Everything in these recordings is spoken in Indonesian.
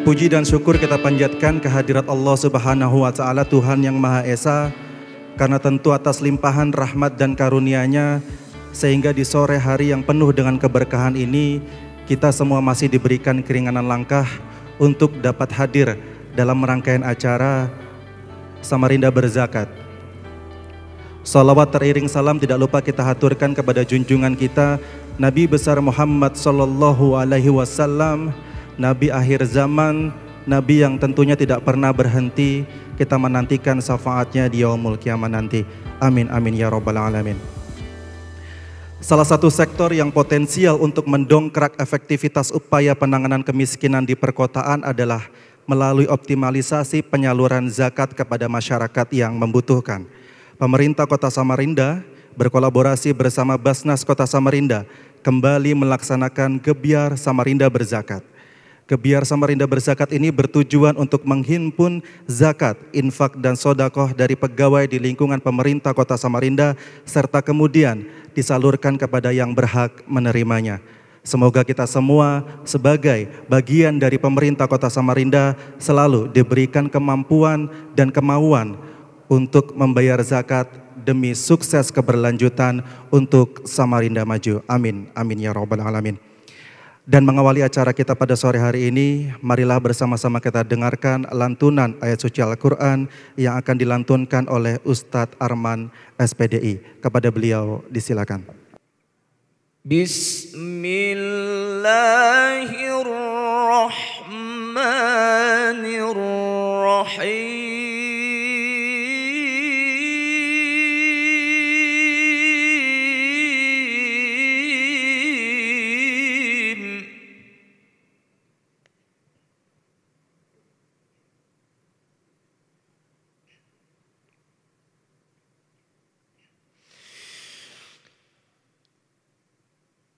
puji dan syukur kita panjatkan kehadirat Allah Subhanahu wa Ta'ala, Tuhan yang Maha Esa, karena tentu atas limpahan rahmat dan karunia-Nya sehingga di sore hari yang penuh dengan keberkahan ini kita semua masih diberikan keringanan langkah untuk dapat hadir dalam rangkaian acara Samarinda Berzakat. Salawat teriring salam tidak lupa kita haturkan kepada junjungan kita Nabi besar Muhammad sallallahu alaihi wasallam, Nabi akhir zaman, Nabi yang tentunya tidak pernah berhenti kita menantikan syafaatnya di yaumul kiamat nanti. Amin amin ya rabbal alamin. Salah satu sektor yang potensial untuk mendongkrak efektivitas upaya penanganan kemiskinan di perkotaan adalah melalui optimalisasi penyaluran zakat kepada masyarakat yang membutuhkan. Pemerintah Kota Samarinda berkolaborasi bersama Basnas Kota Samarinda kembali melaksanakan Gebyar Samarinda Berzakat. Gebyar Samarinda Berzakat ini bertujuan untuk menghimpun zakat, infak dan sodakoh dari pegawai di lingkungan pemerintah Kota Samarinda serta kemudian disalurkan kepada yang berhak menerimanya. Semoga kita semua sebagai bagian dari pemerintah Kota Samarinda selalu diberikan kemampuan dan kemauan untuk membayar zakat demi sukses keberlanjutan untuk Samarinda maju. Amin, amin ya rabbal alamin. Dan mengawali acara kita pada sore hari ini, marilah bersama-sama kita dengarkan lantunan ayat suci Al-Quran yang akan dilantunkan oleh Ustadz Arman SPDI. Kepada beliau disilakan. Bismillahirrahmanirrahim.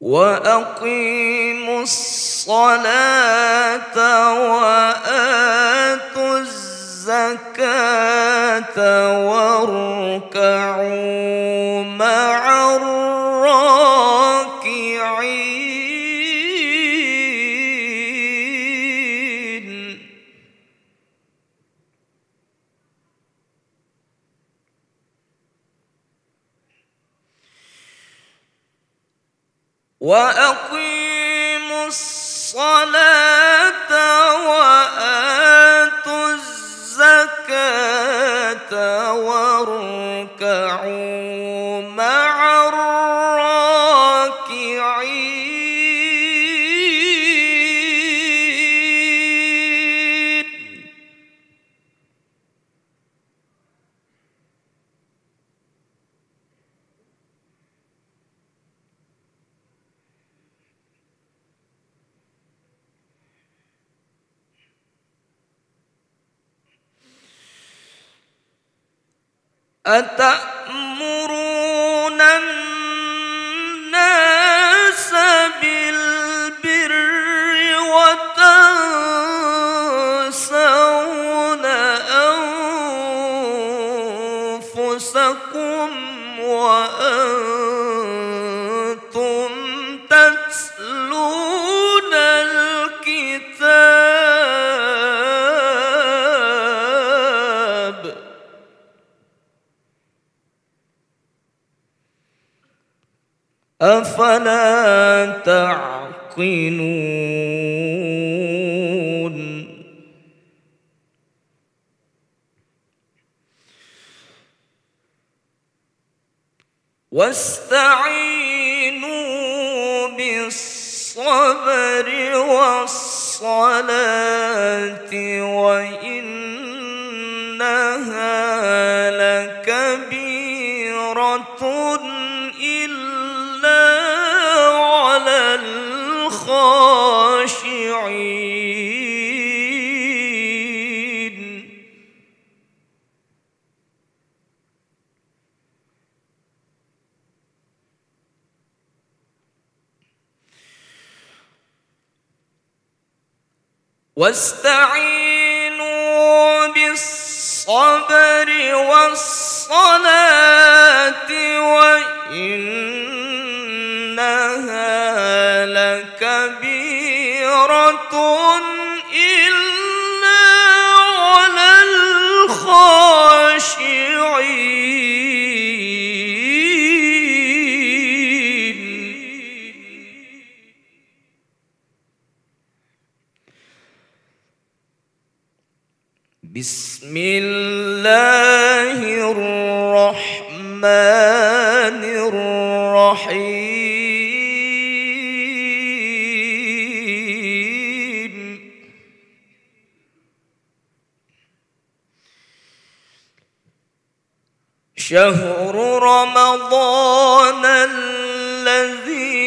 وَأَقِيمُوا الصَّلَاةَ وَآتُوا الزَّكَاةَ وَارْكَعُوا مَعَ الرَّاكِعِينَ. وَأَقِيمُوا الصَّلَاةَ وَآتُوا الزَّكَاةَ وَارْكَعُوا مَعَ الرَّاكِعِينَ. أَتَأْمُرُونَ النَّاسَ بِالْبِرِّ وَتَنْسَوْنَ أَنفُسَكُمْ وَأَنْتُمْ تَتْلُونَ الْكِتَابَ. أَفَلَا تَعْقِلُونَ. وَاسْتَعِينُوا بِالصَّبْرِ وَالصَّلَاةِ وَإِنَّهَا لَكَبِيرَةٌ إِلَّا عَلَى الْخَاشِعِينَ. واستعينوا بالصبر والصلاة وإنها لكبيرة إلا بسم الله الرحمن الرحيم شهر رمضان الذي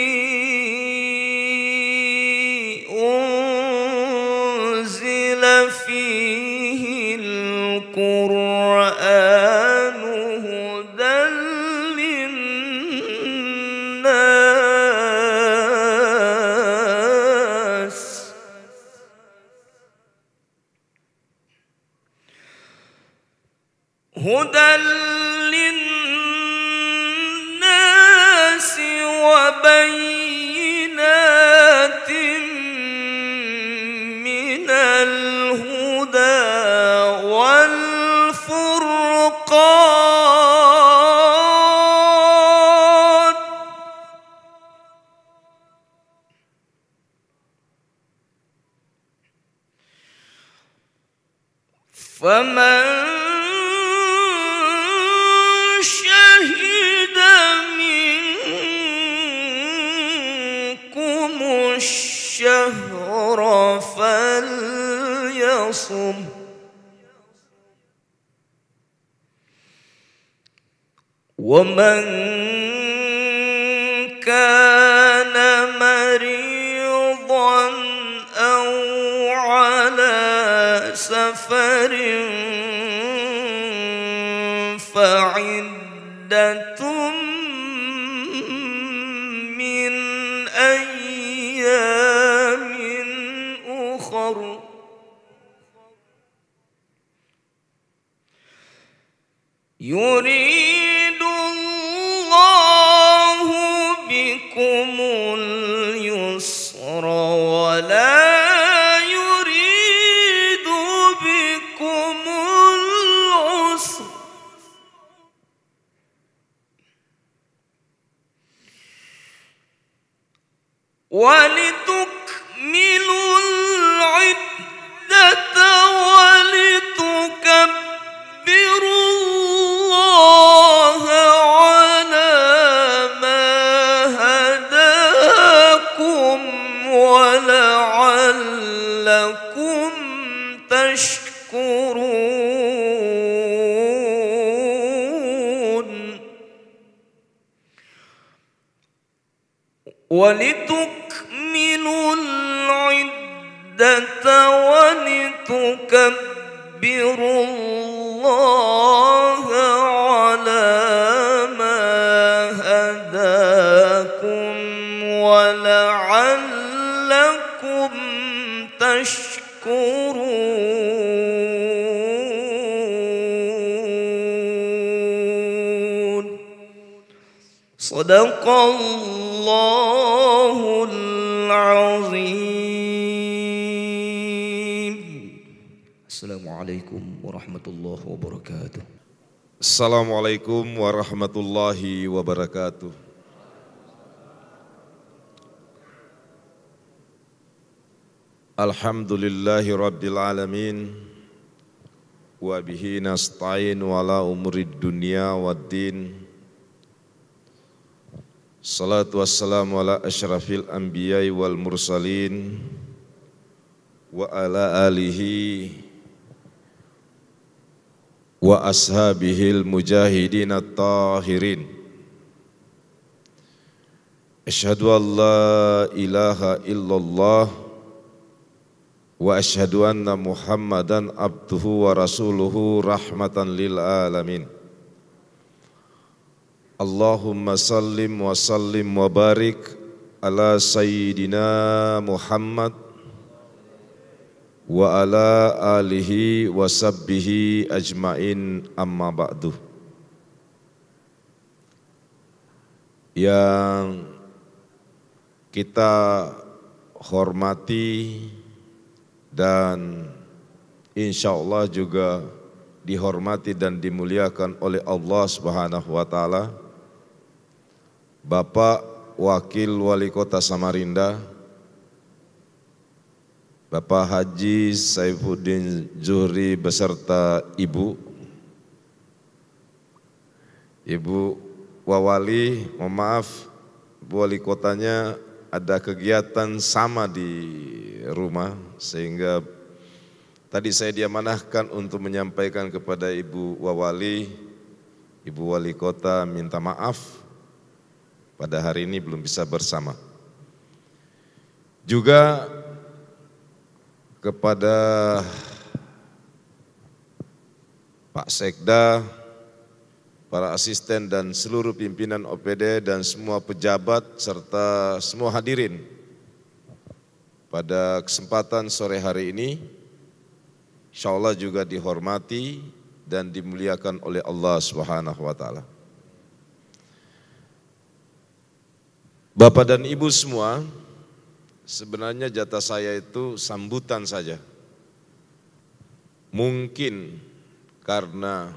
أنزل فيه القرآن هدى للناس وبينات من الهدى والفرقان فمن شهد منكم الشهر فليصم ومن كان مريضا أو على سفر فعدة من أيام أخر يريد الله بكم اليسر ولا يريد بكم العسر ولتكملوا العدة ولتكبروا الله على ما هداكم ولعلكم تشكرون ولتكملوا العدة ولتكبروا الله على ما هداكم ولعلكم تشكرون صدق الله العظيم. Assalamualaikum warahmatullahi wabarakatuh. Assalamualaikum warahmatullahi wabarakatuh. Alhamdulillahi rabbil alamin wa bihi nasta'in wala umurid dunya waddin. Salatu wassalamu ala asyrafil anbiya'i wal mursalin wa ala alihi wa ashabihil mujahidin at-tahirin. Asyhadu an la ilaha illallah wa asyhadu anna Muhammadan abduhu wa rasuluhu rahmatan lil alamin. Allahumma sallim wa sallim wa barik ala sayyidina Muhammad wa ala alihi wa sabbihi ajmain amma ba'du. Yang kita hormati dan insya Allah juga dihormati dan dimuliakan oleh Allah Subhanahu wa Ta'ala, Bapak Wakil Wali Kota Samarinda, Bapak Haji Saifuddin Zuhri beserta Ibu Wawali, mohon maaf, Bu Wali Kotanya ada kegiatan sama di rumah sehingga tadi saya diamanahkan untuk menyampaikan kepada Ibu Wawali, Ibu Wali Kota minta maaf pada hari ini belum bisa bersama. Juga kepada Pak Sekda, para asisten dan seluruh pimpinan OPD dan semua pejabat serta semua hadirin pada kesempatan sore hari ini, insya Allah juga dihormati dan dimuliakan oleh Allah Subhanahu wa Ta'ala. Bapak dan Ibu semua, sebenarnya jatah saya itu sambutan saja. Mungkin karena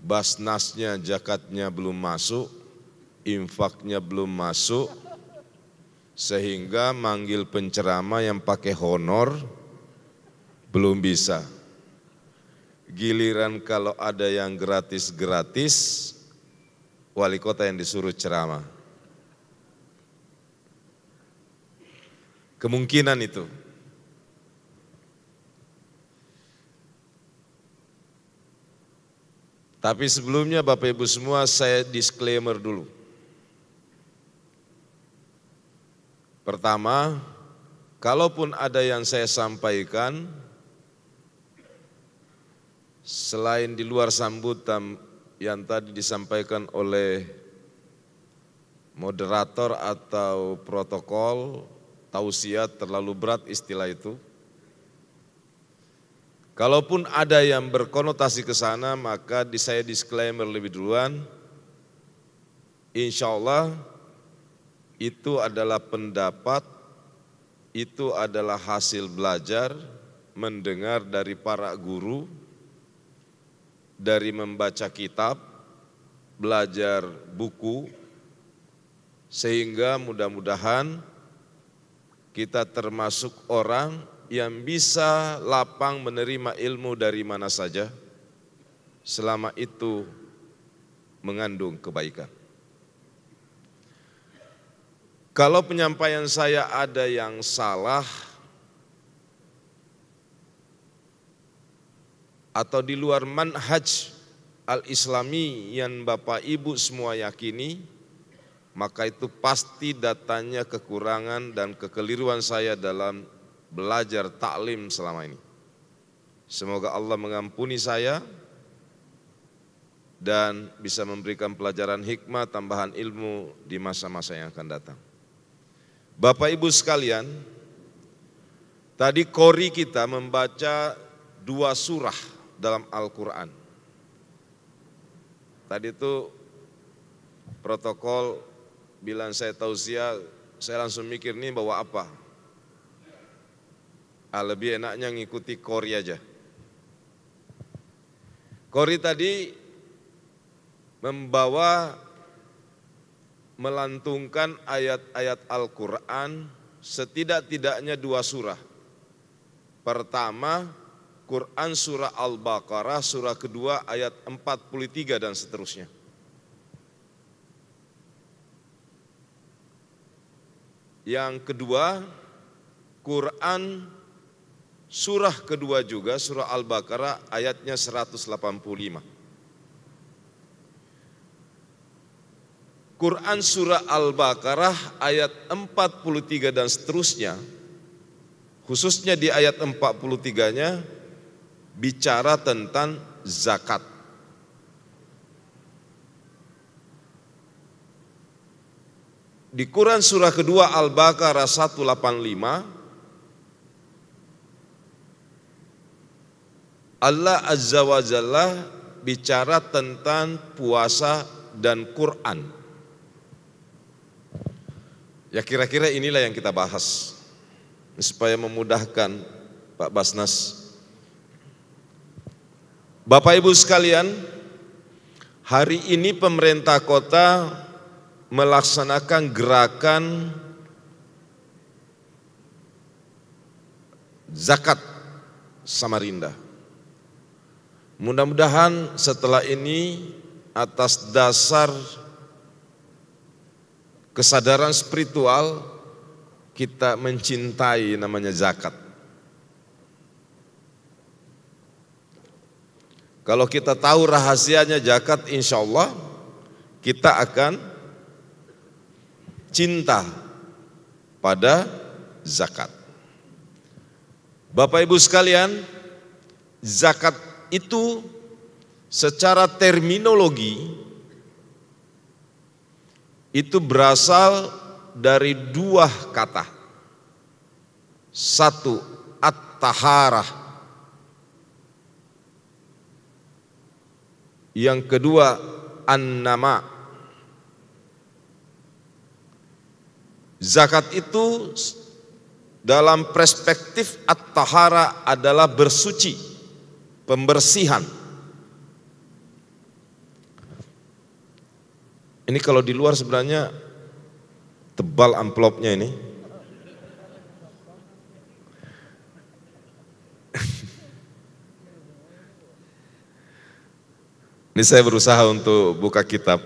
basnasnya, zakatnya belum masuk, infaknya belum masuk, sehingga manggil penceramah yang pakai honor belum bisa. Giliran kalau ada yang gratis-gratis, wali kota yang disuruh ceramah. Kemungkinan itu. Tapi sebelumnya Bapak Ibu semua saya disclaimer dulu. Pertama, kalaupun ada yang saya sampaikan, selain di luar sambutan yang tadi disampaikan oleh moderator atau protokol, tausiah terlalu berat istilah itu. Kalaupun ada yang berkonotasi ke sana, maka saya disclaimer lebih duluan. Insya Allah itu adalah pendapat, itu adalah hasil belajar, mendengar dari para guru, dari membaca kitab, belajar buku, sehingga mudah-mudahan kita termasuk orang yang bisa lapang menerima ilmu dari mana saja, selama itu mengandung kebaikan. Kalau penyampaian saya ada yang salah atau di luar manhaj al-islami yang Bapak Ibu semua yakini, maka itu pasti datanya kekurangan dan kekeliruan saya dalam belajar taklim selama ini. Semoga Allah mengampuni saya dan bisa memberikan pelajaran hikmah, tambahan ilmu di masa-masa yang akan datang. Bapak Ibu sekalian, tadi qori kita membaca 2 surah dalam Al-Quran. Tadi itu protokol bilang saya tausiah, saya langsung mikir nih bawa apa? Lebih enaknya ngikuti qori aja. Qori tadi membawa melantungkan ayat-ayat Al-Quran setidak-tidaknya 2 surah. Pertama, Quran surah Al-Baqarah, surah kedua ayat 43 dan seterusnya. Yang kedua, Quran surah kedua juga, surah Al-Baqarah ayatnya 185. Quran surah Al-Baqarah ayat 43 dan seterusnya, khususnya di ayat 43-nya bicara tentang zakat. Di Quran surah kedua Al-Baqarah 185, Allah Azza wa Jalla bicara tentang puasa dan Quran. Ya kira-kira inilah yang kita bahas supaya memudahkan Pak Basnas. Bapak Ibu sekalian, hari ini pemerintah kota melaksanakan gerakan zakat Samarinda. Mudah-mudahan setelah ini atas dasar kesadaran spiritual kita mencintai namanya zakat. Kalau kita tahu rahasianya zakat, insya Allah kita akan cinta pada zakat. Bapak Ibu sekalian, zakat itu secara terminologi itu berasal dari dua kata. Satu, at-taharah. Yang kedua, an-nama. Zakat itu dalam perspektif at-tahara adalah bersuci, pembersihan. Ini kalau di luar sebenarnya tebal amplopnya ini. Ini saya berusaha untuk buka kitab.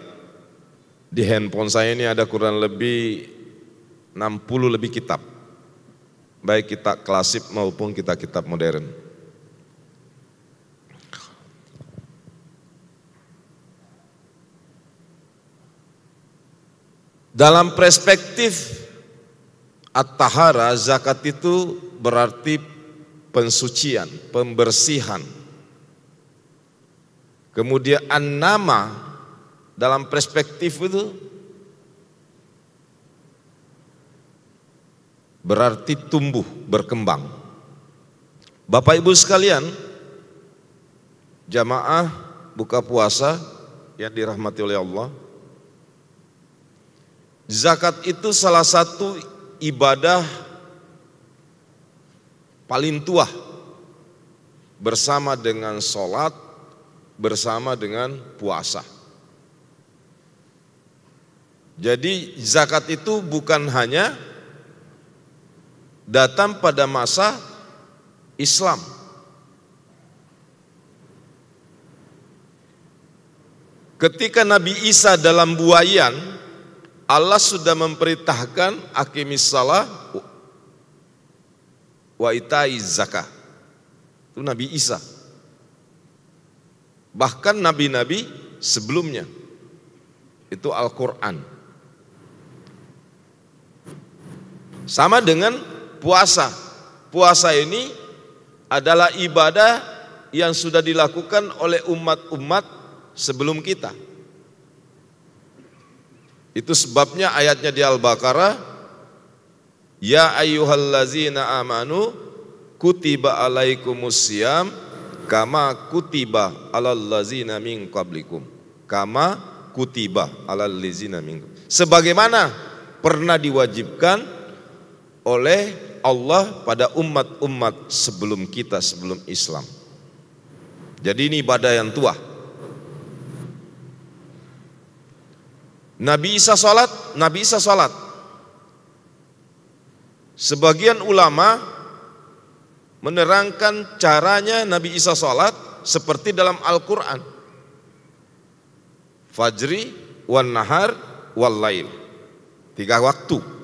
Di handphone saya ini ada kurang lebih 60 lebih kitab. Baik kitab klasik maupun kitab-kitab modern. Dalam perspektif at-tahara, zakat itu berarti pensucian, pembersihan. Kemudian an-nama dalam perspektif itu berarti tumbuh, berkembang. Bapak Ibu sekalian, jamaah buka puasa yang dirahmati oleh Allah, zakat itu salah satu ibadah paling tua bersama dengan sholat, bersama dengan puasa. Jadi zakat itu bukan hanya datang pada masa Islam. Ketika Nabi Isa dalam buayan, Allah sudah memperintahkan aqimis shalah wa itaiz zakah. Itu Nabi Isa. Bahkan nabi-nabi sebelumnya. Itu Al-Quran. Sama dengan puasa. Puasa ini adalah ibadah yang sudah dilakukan oleh umat-umat sebelum kita. Itu sebabnya ayatnya di Al-Baqarah, ya ayyuhallazina amanu kutiba alaikumusiyam kama kutiba alal ladzina min qablikum. Kama kutiba alal ladzina min. Sebagaimana pernah diwajibkan oleh Allah pada umat-umat sebelum kita, sebelum Islam. Jadi ini ibadah yang tua. Nabi Isa salat. Sebagian ulama menerangkan caranya Nabi Isa salat seperti dalam Al-Quran. Fajri, wan nahar, wal lail. 3 waktu.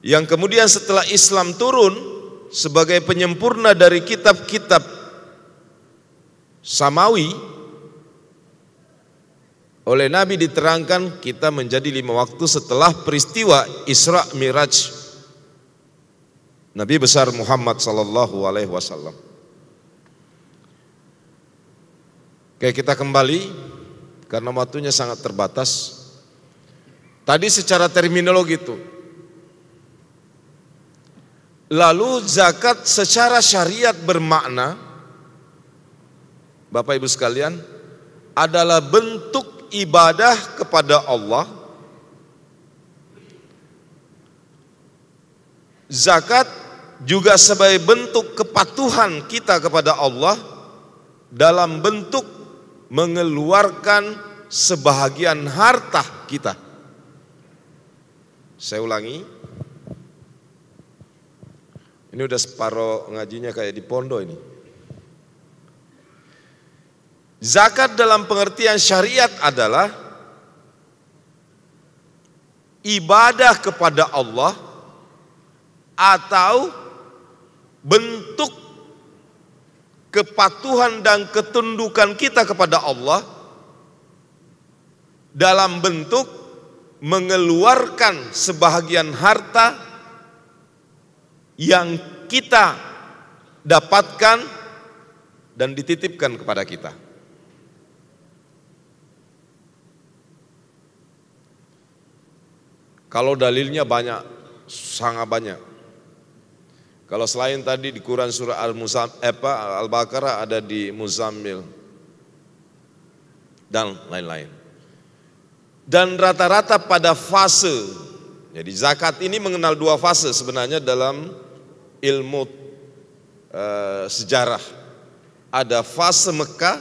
Yang kemudian setelah Islam turun sebagai penyempurna dari kitab-kitab Samawi, oleh Nabi diterangkan kita menjadi 5 waktu setelah peristiwa Isra Miraj Nabi besar Muhammad sallallahu alaihi wasallam. Oke, kita kembali karena waktunya sangat terbatas. Tadi secara terminologi itu. Lalu zakat secara syariat bermakna, Bapak Ibu sekalian, adalah bentuk ibadah kepada Allah. Zakat juga sebagai bentuk kepatuhan kita kepada Allah dalam bentuk mengeluarkan sebahagian harta kita. Saya ulangi, Ini udah separuh ngajinya kayak di pondok ini. Zakat dalam pengertian syariat adalah ibadah kepada Allah atau bentuk kepatuhan dan ketundukan kita kepada Allah dalam bentuk mengeluarkan sebahagian harta yang kita dapatkan dan dititipkan kepada kita. Kalau dalilnya banyak, sangat banyak. Kalau selain tadi di Quran surah Al-Baqarah ada di Muzammil dan lain-lain. Dan rata-rata pada fase, jadi zakat ini mengenal dua fase sebenarnya dalam ilmu sejarah. Ada fase Mekah,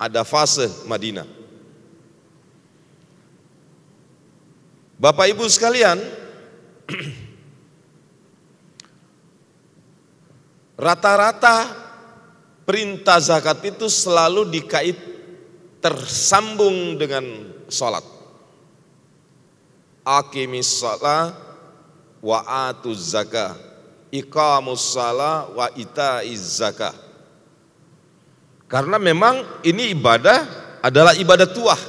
ada fase Madinah. Bapak Ibu sekalian, rata-rata perintah zakat itu selalu tersambung dengan sholat. Aqimis shalah wa atuz zakah, iqamus shalah wa itaiz zakah. Karena memang ini ibadah adalah ibadah tuah.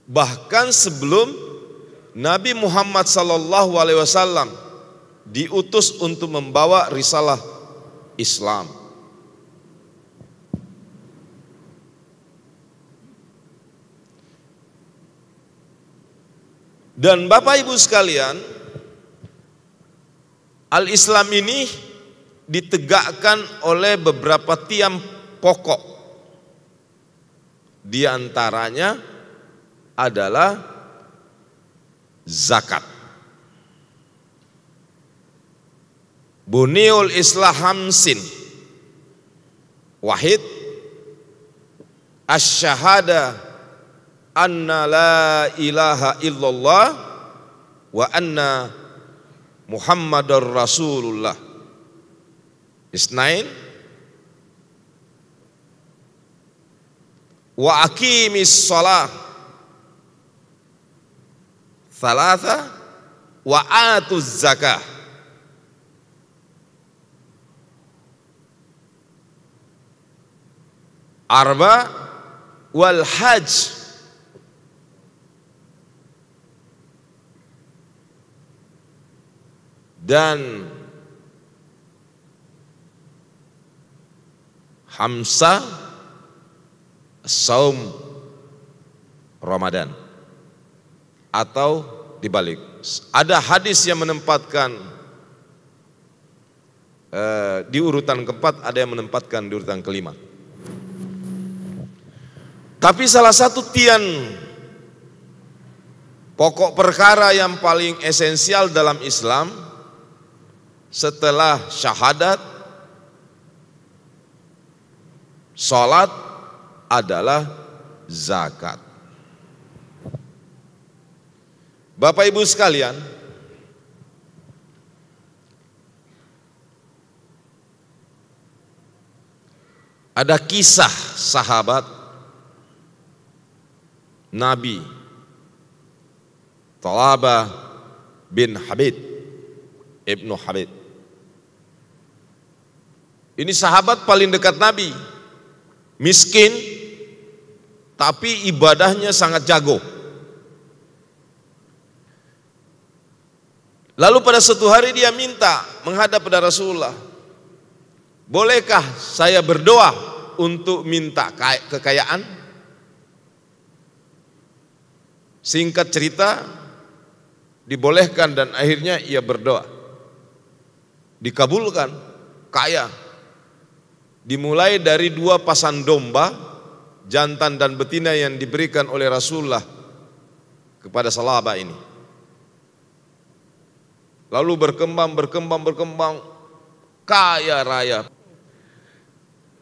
Bahkan sebelum Nabi Muhammad SAW diutus untuk membawa risalah Islam. Dan Bapak Ibu sekalian, Al-Islam ini ditegakkan oleh beberapa tiang pokok. Di antaranya adalah zakat. Buniul Islam hamsin. Wahid, asyhadu anna la ilaha illallah wa anna Muhammadar Rasulullah. Isnain, wa aqimis shalah. Thalatha, wa atuz zakah. Arba, wal hajj. Dan hamsa, saum Ramadan. Atau dibalik, ada hadis yang menempatkan di urutan keempat, ada yang menempatkan di urutan kelima. Tapi salah satu tiang pokok perkara yang paling esensial dalam Islam setelah syahadat, sholat adalah zakat. Bapak Ibu sekalian, ada kisah sahabat Nabi Thalabah bin Habib Ibnu Habib. Ini sahabat paling dekat Nabi, miskin tapi ibadahnya sangat jago. Lalu pada suatu hari dia minta menghadap pada Rasulullah, bolehkah saya berdoa untuk minta kekayaan? Singkat cerita, dibolehkan dan akhirnya ia berdoa. Dikabulkan, kaya. Dimulai dari 2 pasang domba, jantan dan betina yang diberikan oleh Rasulullah kepada sahabat ini. Lalu berkembang, kaya raya.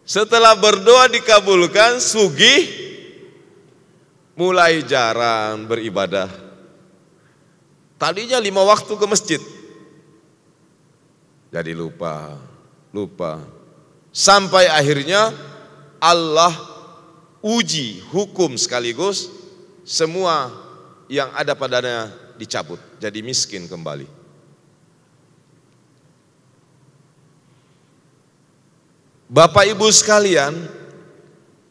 Setelah berdoa dikabulkan, sugih, mulai jarang beribadah. Tadinya 5 waktu ke masjid. Jadi lupa. Sampai akhirnya Allah uji hukum sekaligus, semua yang ada padanya dicabut, jadi miskin kembali. Bapak Ibu sekalian,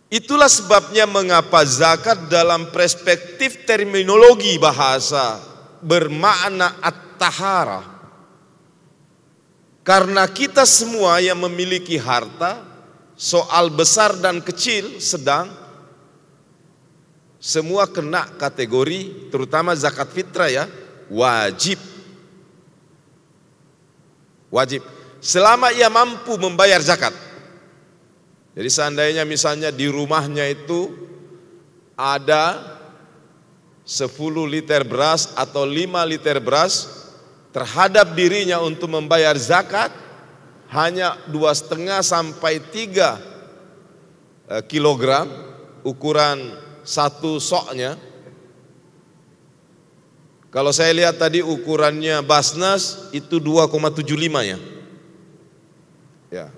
itulah sebabnya mengapa zakat dalam perspektif terminologi bahasa bermakna at-taharah. Karena kita semua yang memiliki harta, soal besar dan kecil, sedang, semua kena kategori, terutama zakat fitrah ya, wajib. Wajib. Selama ia mampu membayar zakat. Jadi seandainya misalnya di rumahnya itu ada 10 liter beras atau 5 liter beras, terhadap dirinya untuk membayar zakat hanya 2,5 sampai 3 kilogram ukuran satu soknya. Kalau saya lihat tadi ukurannya Basnas itu 2,75 ya. Ya.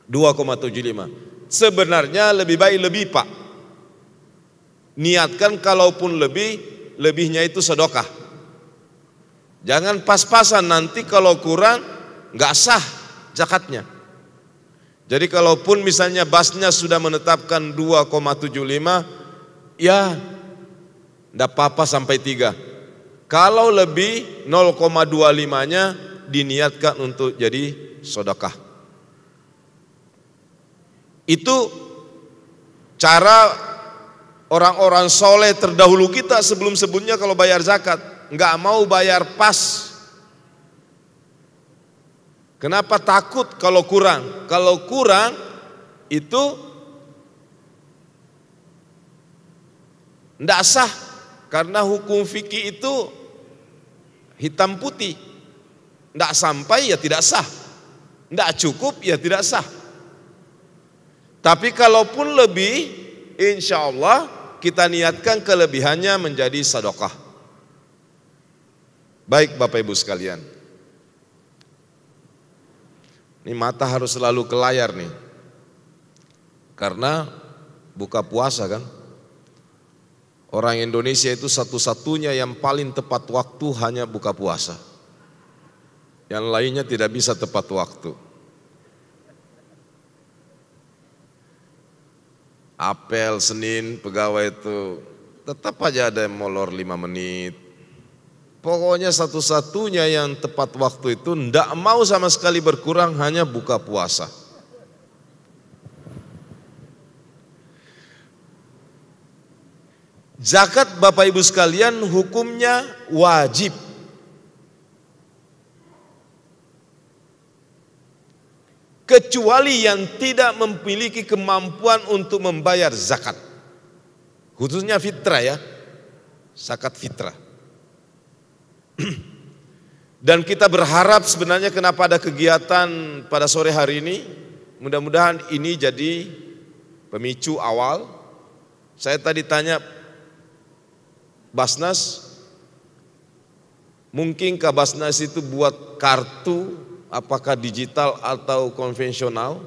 2,75. Sebenarnya lebih baik lebih Pak. Niatkan kalaupun lebihnya itu sedekah. Jangan pas-pasan, nanti kalau kurang nggak sah zakatnya. Jadi kalaupun misalnya Basnas sudah menetapkan 2,75, ya enggak apa-apa sampai 3. Kalau lebih 0,25-nya diniatkan untuk jadi sedekah. Itu cara orang-orang soleh terdahulu kita sebelum-sebelumnya kalau bayar zakat. Enggak mau bayar pas. Kenapa? Takut kalau kurang. Kalau kurang itu enggak sah. Karena hukum fikih itu hitam putih. Enggak sampai ya tidak sah. Enggak cukup ya tidak sah. Tapi kalaupun lebih, insya Allah kita niatkan kelebihannya menjadi sedekah. Baik Bapak Ibu sekalian, ini mata harus selalu ke layar nih, karena buka puasa kan. Orang Indonesia itu satu-satunya yang paling tepat waktu hanya buka puasa. Yang lainnya tidak bisa tepat waktu. Apel Senin pegawai itu tetap aja ada yang molor 5 menit. Pokoknya satu-satunya yang tepat waktu itu ndak mau sama sekali berkurang, hanya buka puasa. Zakat Bapak Ibu sekalian hukumnya wajib. Kecuali yang tidak memiliki kemampuan untuk membayar zakat. Khususnya fitrah ya, zakat fitrah. Dan kita berharap sebenarnya kenapa ada kegiatan pada sore hari ini, mudah-mudahan ini jadi pemicu awal. Saya tadi tanya Basnas, mungkinkah Basnas itu buat kartu, apakah digital atau konvensional,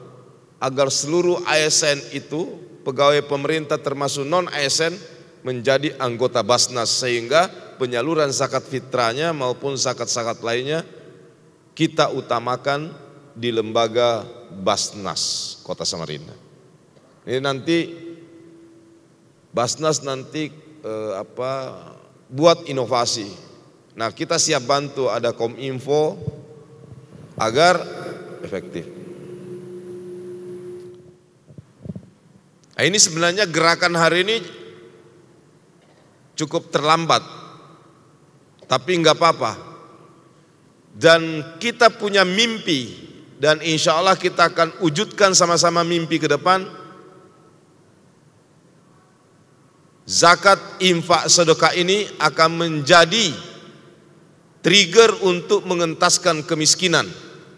agar seluruh ASN itu, pegawai pemerintah termasuk non-ASN, menjadi anggota Basnas, sehingga penyaluran zakat fitrahnya maupun zakat-zakat lainnya kita utamakan di lembaga Basnas Kota Samarinda. Ini nanti Basnas nanti buat inovasi. Nah, kita siap bantu, ada Kominfo agar efektif. Nah, ini sebenarnya gerakan hari ini cukup terlambat, tapi enggak apa-apa. Dan kita punya mimpi, dan insya Allah kita akan wujudkan sama-sama mimpi ke depan. Zakat, infak, sedekah ini akan menjadi trigger untuk mengentaskan kemiskinan,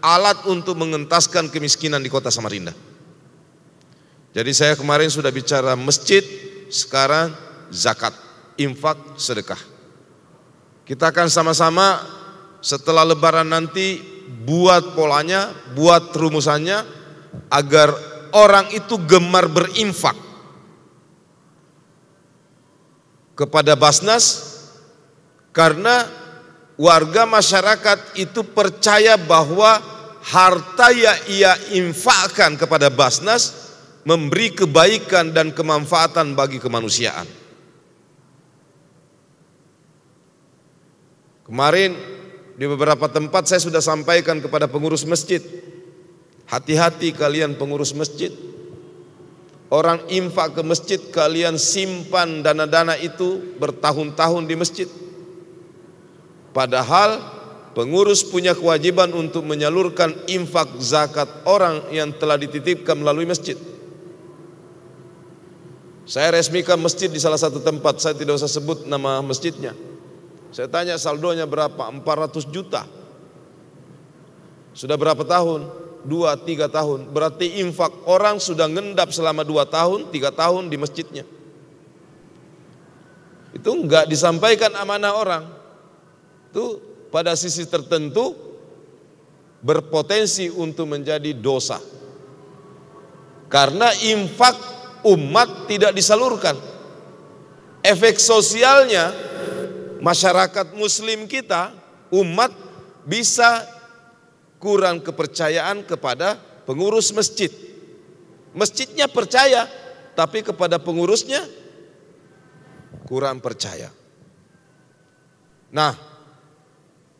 alat untuk mengentaskan kemiskinan di Kota Samarinda. Jadi saya kemarin sudah bicara masjid, sekarang zakat, infak, sedekah. Kita akan sama-sama setelah lebaran nanti buat polanya, buat rumusannya agar orang itu gemar berinfak kepada Basnas, karena warga masyarakat itu percaya bahwa harta yang ia infakkan kepada Basnas memberi kebaikan dan kemanfaatan bagi kemanusiaan. Kemarin di beberapa tempat saya sudah sampaikan kepada pengurus masjid, hati-hati kalian pengurus masjid. Orang infak ke masjid, kalian simpan dana-dana itu bertahun-tahun di masjid. Padahal pengurus punya kewajiban untuk menyalurkan infak zakat orang yang telah dititipkan melalui masjid. Saya resmikan masjid di salah satu tempat, saya tidak usah sebut nama masjidnya. Saya tanya saldonya berapa? 400 juta. Sudah berapa tahun? 2-3 tahun. Berarti infak orang sudah ngendap selama 2 tahun, 3 tahun di masjidnya. Itu enggak disampaikan amanah orang. Itu pada sisi tertentu berpotensi untuk menjadi dosa. Karena infak umat tidak disalurkan. Efek sosialnya masyarakat muslim kita, umat bisa kurang kepercayaan kepada pengurus masjid. Masjidnya percaya, tapi kepada pengurusnya kurang percaya. Nah,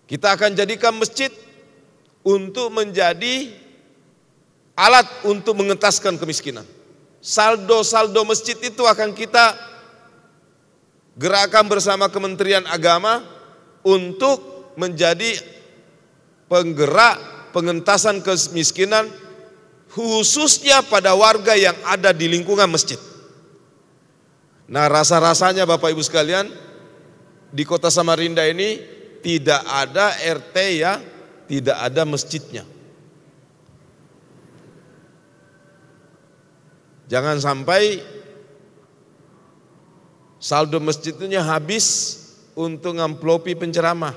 kita akan jadikan masjid untuk menjadi alat untuk mengentaskan kemiskinan. Saldo-saldo masjid itu akan kita gerakan bersama Kementerian Agama untuk menjadi penggerak pengentasan kemiskinan, khususnya pada warga yang ada di lingkungan masjid. Nah, rasa-rasanya Bapak Ibu sekalian, di kota Samarinda ini tidak ada RT ya, tidak ada masjidnya. Jangan sampai saldo masjidnya habis untuk ngamplopi penceramah.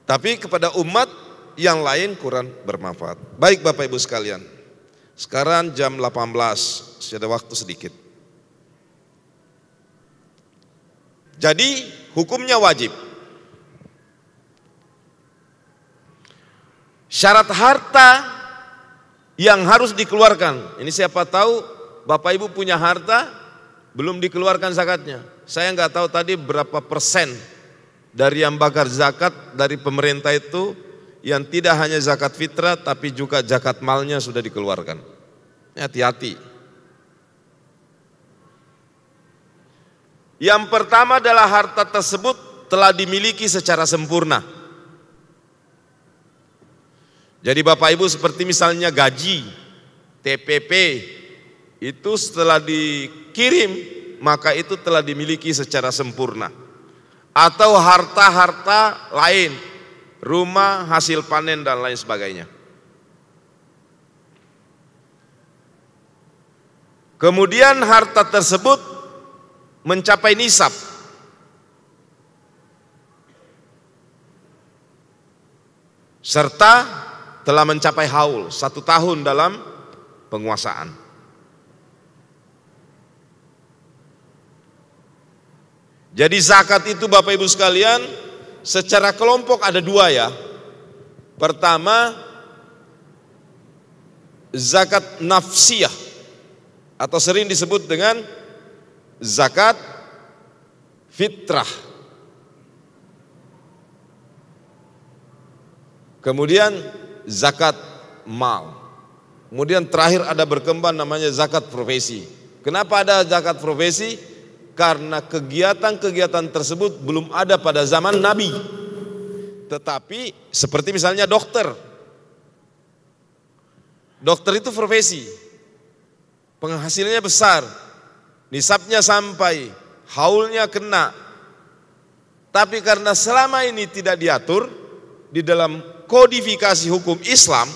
Tapi kepada umat yang lain kurang bermanfaat. Baik Bapak Ibu sekalian, sekarang jam 18, masih ada waktu sedikit. Jadi hukumnya wajib. Syarat harta yang harus dikeluarkan. Ini siapa tahu Bapak Ibu punya harta belum dikeluarkan zakatnya. Saya nggak tahu tadi berapa persen dari yang bakar zakat dari pemerintah itu yang tidak hanya zakat fitrah tapi juga zakat malnya sudah dikeluarkan. Hati-hati. Yang pertama adalah harta tersebut telah dimiliki secara sempurna. Jadi Bapak Ibu seperti misalnya gaji, TPP, itu setelah dikirim maka itu telah dimiliki secara sempurna. Atau harta-harta lain, rumah, hasil panen dan lain sebagainya. Kemudian harta tersebut mencapai nisab. Serta telah mencapai haul 1 tahun dalam penguasaan. Jadi zakat itu Bapak Ibu sekalian secara kelompok ada 2 ya. Pertama zakat nafsiyah atau sering disebut dengan zakat fitrah. Kemudian zakat mal. Kemudian terakhir ada berkembang namanya zakat profesi. Kenapa ada zakat profesi? Karena kegiatan-kegiatan tersebut belum ada pada zaman Nabi. Tetapi seperti misalnya dokter. Dokter itu profesi. Penghasilannya besar. Nisabnya sampai, haulnya kena. Tapi karena selama ini tidak diatur di dalam kodifikasi hukum Islam,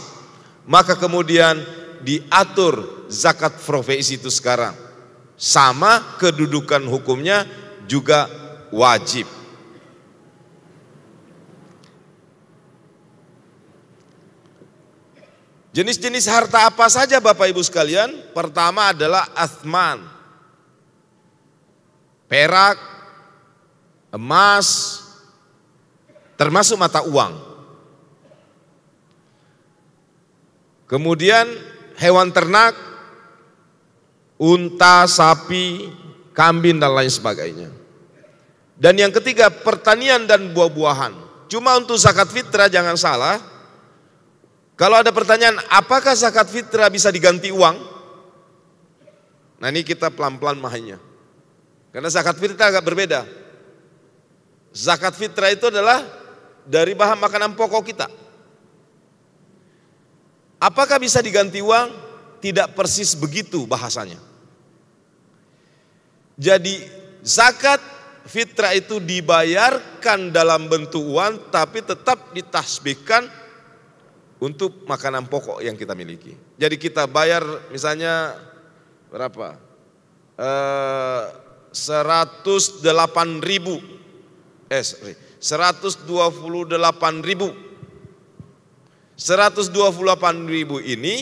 maka kemudian diatur zakat profesi itu sekarang. Sama kedudukan hukumnya juga wajib. Jenis-jenis harta apa saja Bapak Ibu sekalian? Pertama adalah athman, perak, emas, termasuk mata uang. Kemudian hewan ternak, unta, sapi, kambing dan lain sebagainya. Dan yang ketiga pertanian dan buah-buahan. Cuma untuk zakat fitrah jangan salah. Kalau ada pertanyaan, apakah zakat fitrah bisa diganti uang? Nah ini kita pelan-pelan mahanya. Karena zakat fitrah agak berbeda. Zakat fitrah itu adalah dari bahan makanan pokok kita. Apakah bisa diganti uang? Tidak persis begitu bahasanya. Jadi zakat fitrah itu dibayarkan dalam bentuk uang tapi tetap ditasbihkan untuk makanan pokok yang kita miliki. Jadi kita bayar misalnya berapa? 128.000 ini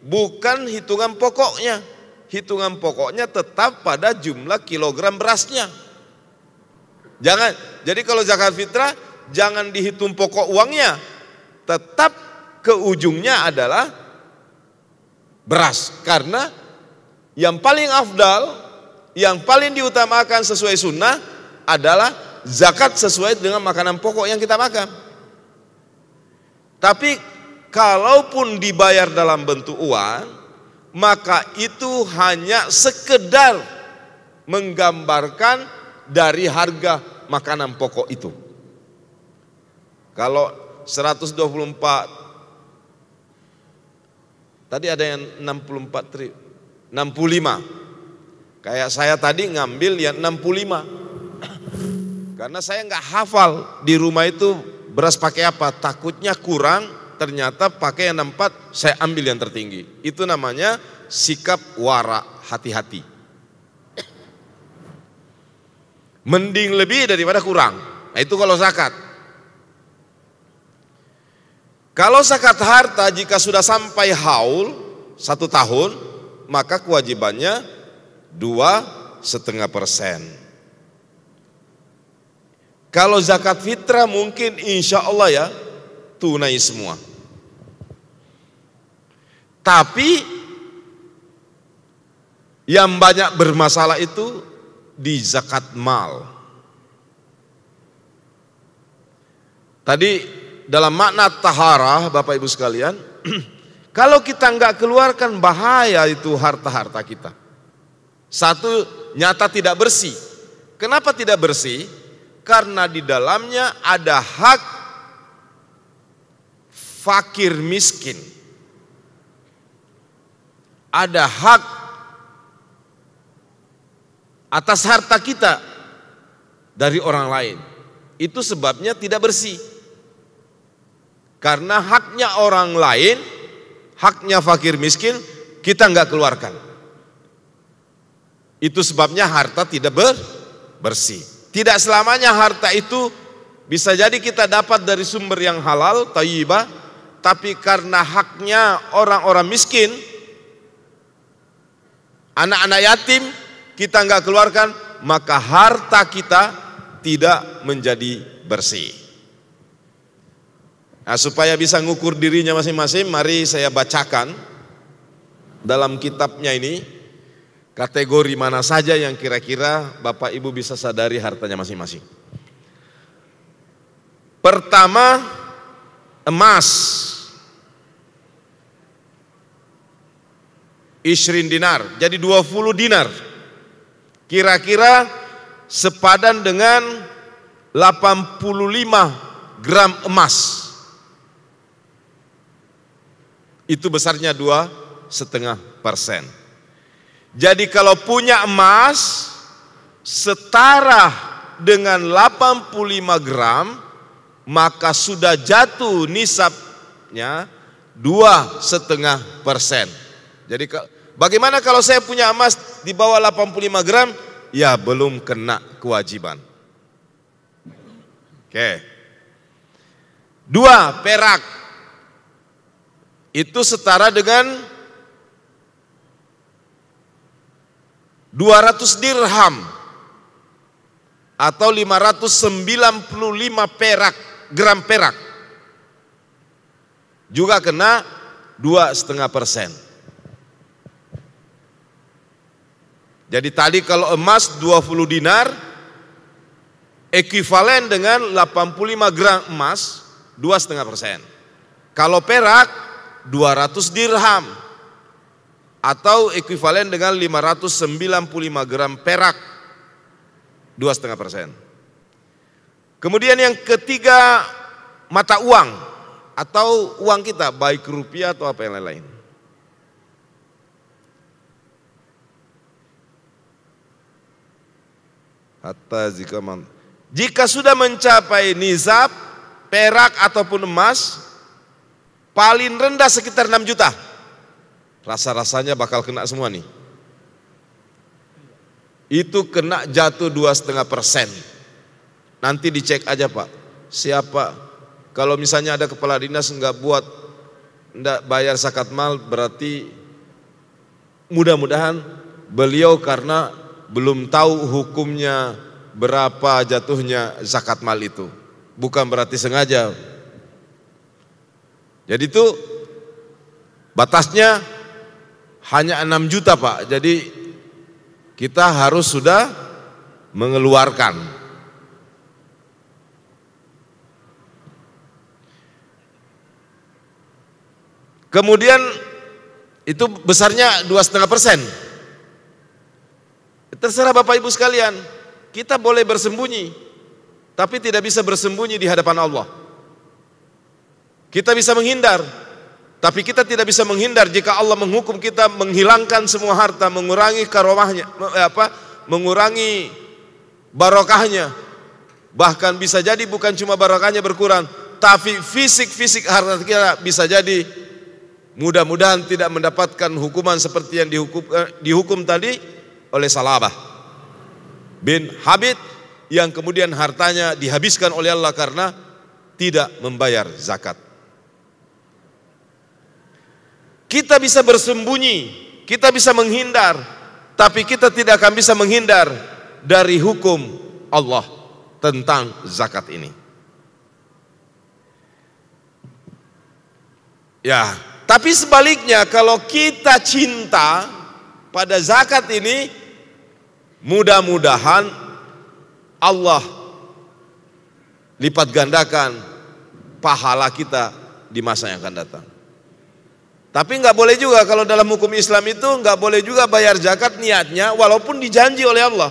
bukan hitungan pokoknya. Hitungan pokoknya tetap pada jumlah kilogram berasnya. Jadi kalau zakat fitrah jangan dihitung pokok uangnya. Tetap ke ujungnya adalah beras. Karena yang paling afdal, yang paling diutamakan sesuai sunnah adalah zakat sesuai dengan makanan pokok yang kita makan. Tapi kalaupun dibayar dalam bentuk uang, maka itu hanya sekedar menggambarkan dari harga makanan pokok itu. Kalau 124, tadi ada yang 65. Kayak saya tadi ngambil yang 65. Karena saya nggak hafal di rumah itu beras pakai apa. Takutnya kurang, ternyata pakai yang 64, saya ambil yang tertinggi. Itu namanya sikap wara, hati-hati. Mending lebih daripada kurang. Nah itu kalau zakat. Kalau zakat harta jika sudah sampai haul 1 tahun, maka kewajibannya 2,5%. Kalau zakat fitrah mungkin insya Allah ya tunai semua. Tapi yang banyak bermasalah itu di zakat mal. Tadi dalam makna taharah Bapak Ibu sekalian, kalau kita nggak keluarkan bahaya itu harta-harta kita. Satu, nyata tidak bersih. Kenapa tidak bersih? Karena di dalamnya ada hak fakir miskin. Ada hak atas harta kita dari orang lain. Itu sebabnya tidak bersih. Karena haknya orang lain, haknya fakir miskin, kita nggak keluarkan. Itu sebabnya harta tidak bersih. Tidak selamanya harta itu bisa jadi kita dapat dari sumber yang halal, thayyibah, tapi karena haknya orang-orang miskin, anak-anak yatim, kita nggak keluarkan, maka harta kita tidak menjadi bersih. Nah, supaya bisa ngukur dirinya masing-masing, mari saya bacakan dalam kitabnya ini kategori mana saja yang kira-kira Bapak Ibu bisa sadari hartanya masing-masing. Pertama, emas 20 dinar, jadi 20 dinar. Kira-kira sepadan dengan 85 gram emas. Itu besarnya 2,5%. Jadi kalau punya emas setara dengan 85 gram, maka sudah jatuh nisabnya 2,5%. Jadi bagaimana kalau saya punya emas di bawah 85 gram? Ya belum kena kewajiban. Oke. 2, perak itu setara dengan 200 dirham atau 595 gram perak. Juga kena 2,5%. Jadi tadi kalau emas 20 dinar ekuivalen dengan 85 gram emas 2,5%. Kalau perak 200 dirham atau ekuivalen dengan 595 gram perak 2,5%. Kemudian yang ketiga, mata uang atau uang kita, baik rupiah atau apa yang lain-lain. Jika sudah mencapai nizab perak ataupun emas, paling rendah sekitar 6 juta. Rasa-rasanya bakal kena semua nih. Itu kena jatuh 2,5%. Nanti dicek aja Pak, siapa. Kalau misalnya ada kepala dinas enggak bayar zakat mal, berarti mudah-mudahan beliau karena belum tahu hukumnya berapa jatuhnya zakat mal itu. Bukan berarti sengaja. Jadi itu batasnya hanya 6 juta Pak. Jadi kita harus sudah mengeluarkan. Kemudian itu besarnya 2,5%. Terserah Bapak Ibu sekalian, kita boleh bersembunyi, tapi tidak bisa bersembunyi di hadapan Allah. Kita bisa menghindar, tapi kita tidak bisa menghindar jika Allah menghukum kita menghilangkan semua harta, mengurangi karomahnya, mengurangi barokahnya. Bahkan bisa jadi bukan cuma barokahnya berkurang, tapi fisik harta kita bisa jadi mudah-mudahan tidak mendapatkan hukuman seperti yang dihukum tadi oleh Salabah bin Habib yang kemudian hartanya dihabiskan oleh Allah karena tidak membayar zakat. Kita bisa bersembunyi, kita bisa menghindar, tapi kita tidak akan bisa menghindar dari hukum Allah tentang zakat ini. Ya, tapi sebaliknya kalau kita cinta pada zakat ini, mudah-mudahan Allah lipat gandakan pahala kita di masa yang akan datang. Tapi nggak boleh juga kalau dalam hukum Islam itu nggak boleh juga bayar zakat niatnya walaupun dijanji oleh Allah.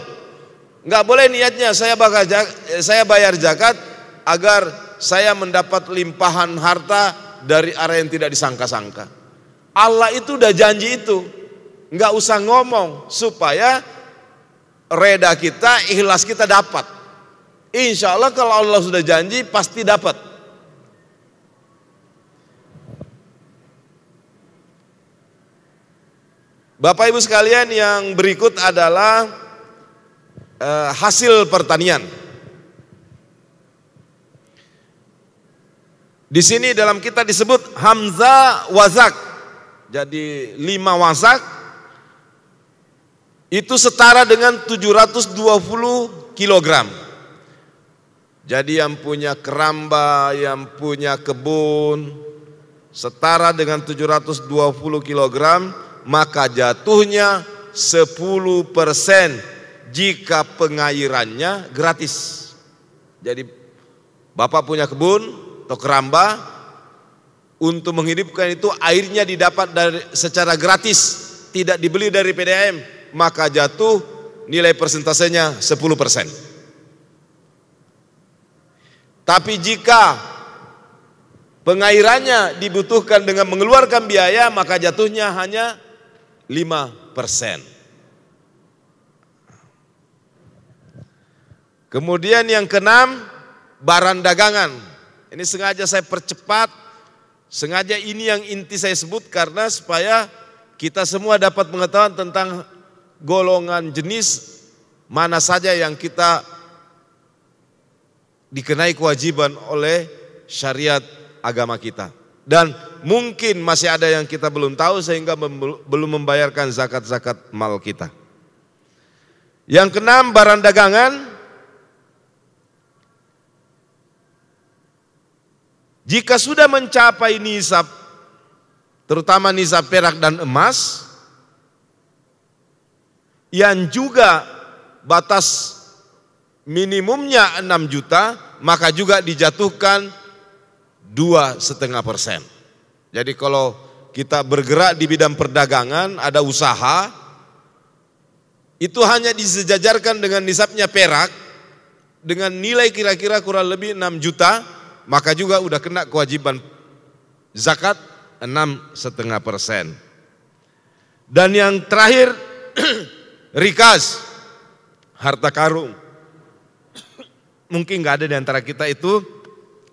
Nggak boleh niatnya saya bayar zakat agar saya mendapat limpahan harta dari arah yang tidak disangka-sangka. Allah itu udah janji itu, nggak usah ngomong supaya reda kita, ikhlas kita dapat. Insya Allah kalau Allah sudah janji pasti dapat. Bapak Ibu sekalian, yang berikut adalah hasil pertanian. Di sini dalam kita disebut hamzah wazak. Jadi 5 wazak itu setara dengan 720 kilogram. Jadi yang punya keramba, yang punya kebun setara dengan 720 kilogram, maka jatuhnya 10% jika pengairannya gratis. Jadi Bapak punya kebun atau keramba, untuk menghidupkan itu airnya didapat secara gratis, tidak dibeli dari PDAM, maka jatuh nilai persentasenya 10%. Tapi jika pengairannya dibutuhkan dengan mengeluarkan biaya, maka jatuhnya hanya 5%. Kemudian yang keenam, barang dagangan. Ini sengaja saya percepat, sengaja ini yang inti saya sebut karena supaya kita semua dapat mengetahui tentang golongan jenis mana saja yang kita dikenai kewajiban oleh syariat agama kita. Dan mungkin masih ada yang kita belum tahu sehingga belum membayarkan zakat-zakat mal kita. Yang keenam, barang dagangan. Jika sudah mencapai nisab, terutama nisab perak dan emas, yang juga batas minimumnya 6 juta, maka juga dijatuhkan 2,5%. Jadi kalau kita bergerak di bidang perdagangan, ada usaha, itu hanya disejajarkan dengan nisabnya perak, dengan nilai kira-kira kurang lebih 6 juta, maka juga udah kena kewajiban zakat 6,5%. Dan yang terakhir, rikas, harta karung. Mungkin nggak ada di antara kita itu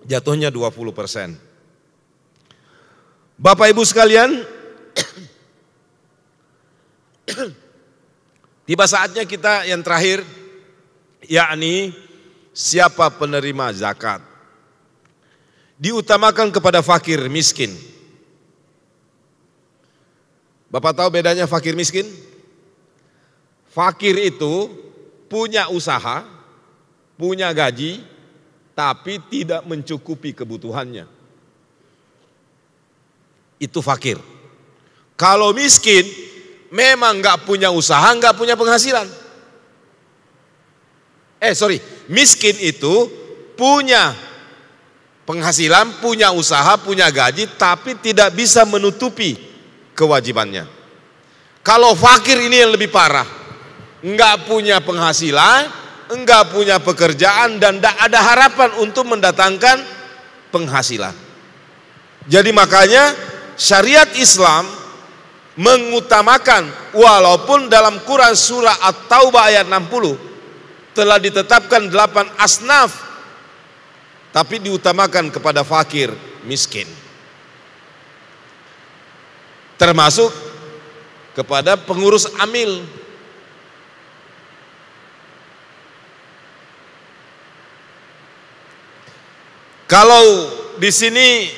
jatuhnya 20%. Bapak Ibu sekalian, tiba saatnya kita yang terakhir, yakni siapa penerima zakat. Diutamakan kepada fakir miskin. Bapak tahu bedanya fakir miskin? Fakir itu punya usaha, punya gaji, tapi tidak mencukupi kebutuhannya. Itu fakir. Kalau miskin, memang nggak punya usaha, nggak punya penghasilan. Miskin itu punya penghasilan, punya usaha, punya gaji, tapi tidak bisa menutupi kewajibannya. Kalau fakir ini yang lebih parah, enggak punya penghasilan, enggak punya pekerjaan, dan tidak ada harapan untuk mendatangkan penghasilan. Jadi makanya syariat Islam mengutamakan, walaupun dalam Quran surah At-Taubah ayat 60 telah ditetapkan 8 asnaf, tapi diutamakan kepada fakir miskin, termasuk kepada pengurus amil. Kalau di sini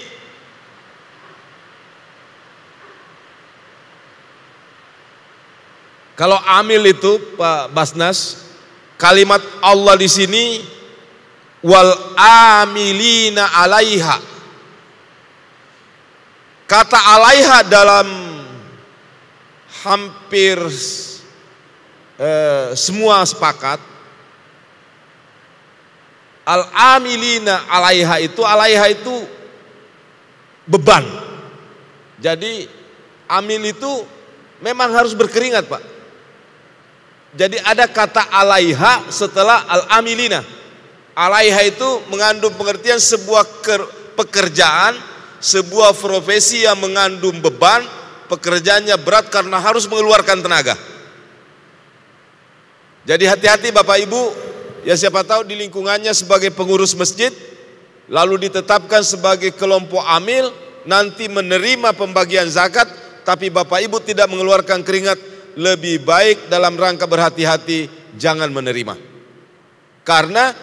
kalau amil itu Pak Basnas, kalimat Allah di sini wal amilina alaiha. Kata alaiha dalam hampir semua sepakat. Al amilina alaiha itu beban. Jadi amil itu memang harus berkeringat, Pak. Jadi ada kata alaiha setelah al amilina. Alaiha itu mengandung pengertian sebuah pekerjaan, sebuah profesi yang mengandung beban, pekerjaannya berat karena harus mengeluarkan tenaga. Jadi hati-hati Bapak Ibu, ya siapa tahu di lingkungannya sebagai pengurus masjid, lalu ditetapkan sebagai kelompok amil, nanti menerima pembagian zakat, tapi Bapak Ibu tidak mengeluarkan keringat, lebih baik dalam rangka berhati-hati jangan menerima. Karena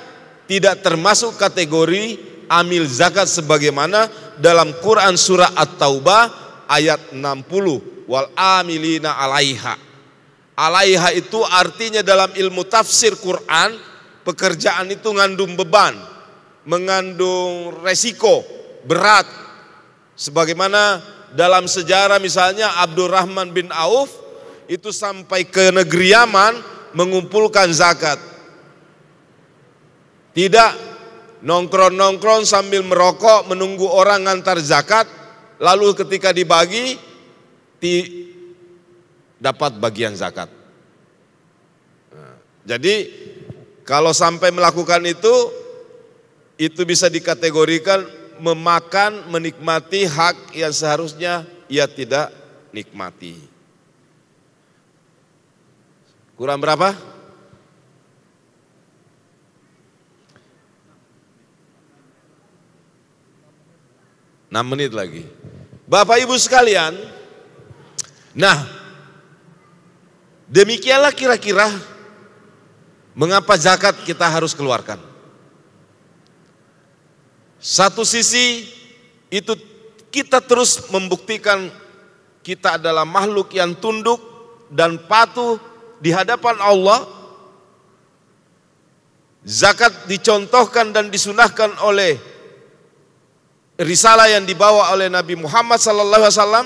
tidak termasuk kategori amil zakat sebagaimana dalam Quran surah At-Taubah ayat 60, wal amilina alaiha. Alaiha itu artinya dalam ilmu tafsir Quran, pekerjaan itu mengandung beban, mengandung resiko berat. Sebagaimana dalam sejarah misalnya Abdurrahman bin Auf itu sampai ke negeri Yaman mengumpulkan zakat. Tidak nongkrong-nongkrong sambil merokok menunggu orang ngantar zakat, lalu ketika dibagi dapat bagian zakat. Jadi kalau sampai melakukan itu bisa dikategorikan memakan, menikmati hak yang seharusnya ia tidak nikmati. Kurang berapa? 6 menit lagi. Bapak Ibu sekalian, nah demikianlah kira-kira mengapa zakat kita harus keluarkan. Satu sisi itu kita terus membuktikan kita adalah makhluk yang tunduk dan patuh di hadapan Allah. Zakat dicontohkan dan disunahkan oleh risalah yang dibawa oleh Nabi Muhammad SAW.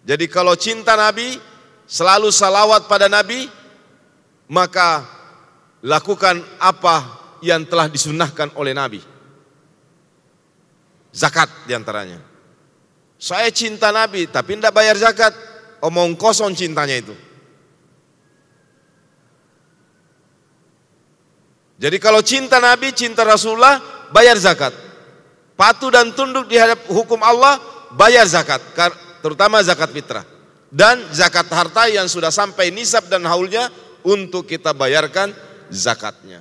Jadi kalau cinta Nabi, selalu salawat pada Nabi, maka lakukan apa yang telah disunahkan oleh Nabi. Zakat diantaranya. Saya cinta Nabi tapi tidak bayar zakat, omong kosong cintanya itu. Jadi kalau cinta Nabi, cinta Rasulullah, bayar zakat. Patuh dan tunduk di hadap hukum Allah, bayar zakat, terutama zakat fitrah. Dan zakat harta yang sudah sampai nisab dan haulnya, untuk kita bayarkan zakatnya.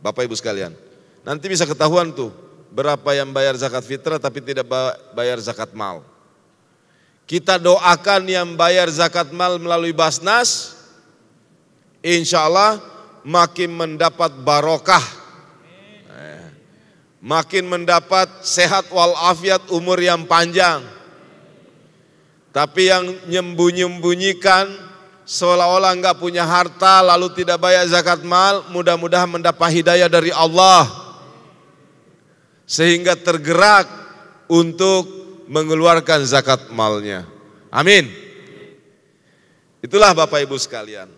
Bapak Ibu sekalian, nanti bisa ketahuan tuh berapa yang bayar zakat fitrah tapi tidak bayar zakat mal. Kita doakan yang bayar zakat mal melalui Basnas, insya Allah makin mendapat barokah, makin mendapat sehat walafiat, umur yang panjang. Tapi yang nyembunyi-nyembunyikan seolah-olah enggak punya harta lalu tidak bayar zakat mal, mudah-mudahan mendapat hidayah dari Allah sehingga tergerak untuk mengeluarkan zakat malnya. Amin. Itulah Bapak Ibu sekalian.